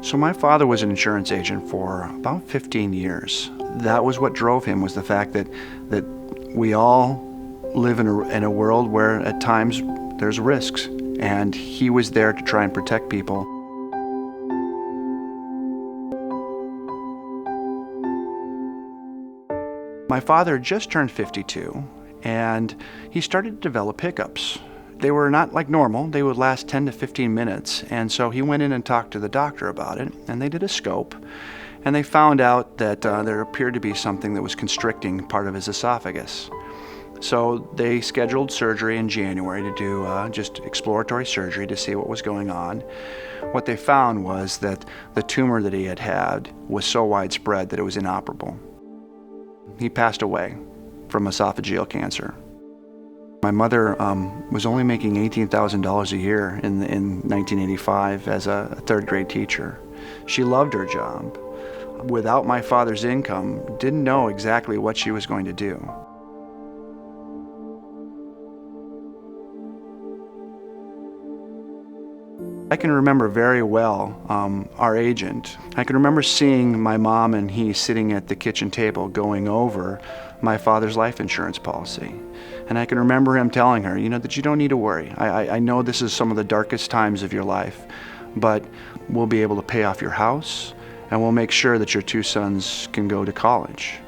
So my father was an insurance agent for about 15 years. That was what drove him, was the fact that we all live in a world where at times there's risks, and he was there to try and protect people. My father just turned 52, and he started to develop hiccups. They were not like normal. They would last 10 to 15 minutes, and so he went in and talked to the doctor about it, and they did a scope, and they found out that there appeared to be something that was constricting part of his esophagus. So they scheduled surgery in January to do just exploratory surgery to see what was going on. What they found was that the tumor that he had was so widespread that it was inoperable. He passed away from esophageal cancer. My mother was only making $18,000 a year in 1985 as a third grade teacher. She loved her job. Without my father's income, didn't know exactly what she was going to do. I can remember very well our agent. I can remember seeing my mom and he sitting at the kitchen table going over my father's life insurance policy. And I can remember him telling her, that you don't need to worry. I know this is some of the darkest times of your life, but we'll be able to pay off your house, and we'll make sure that your two sons can go to college.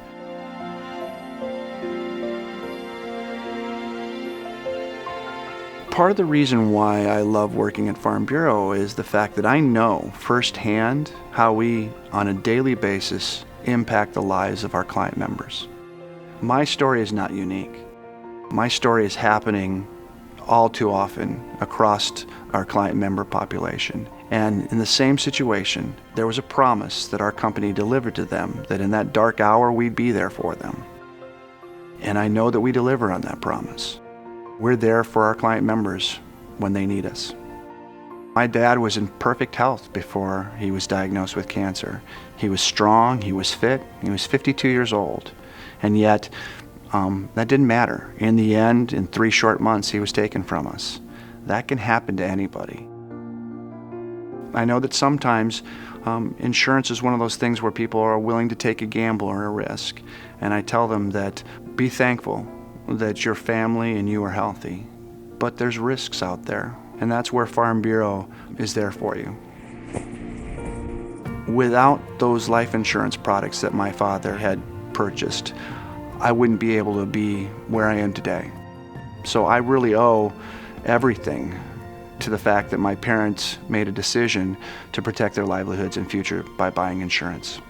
Part of the reason why I love working at Farm Bureau is the fact that I know firsthand how we, on a daily basis, impact the lives of our client members. My story is not unique. My story is happening all too often across our client member population. And in the same situation, there was a promise that our company delivered to them, that in that dark hour we'd be there for them. And I know that we deliver on that promise. We're there for our client members when they need us. My dad was in perfect health before he was diagnosed with cancer. He was strong, he was fit, he was 52 years old. And yet, that didn't matter. In the end, in 3 short months, he was taken from us. That can happen to anybody. I know that sometimes insurance is one of those things where people are willing to take a gamble or a risk. And I tell them that be thankful that your family and you are healthy, but there's risks out there, and that's where Farm Bureau is there for you. Without those life insurance products that my father had purchased, I wouldn't be able to be where I am today. So I really owe everything to the fact that my parents made a decision to protect their livelihoods and future by buying insurance.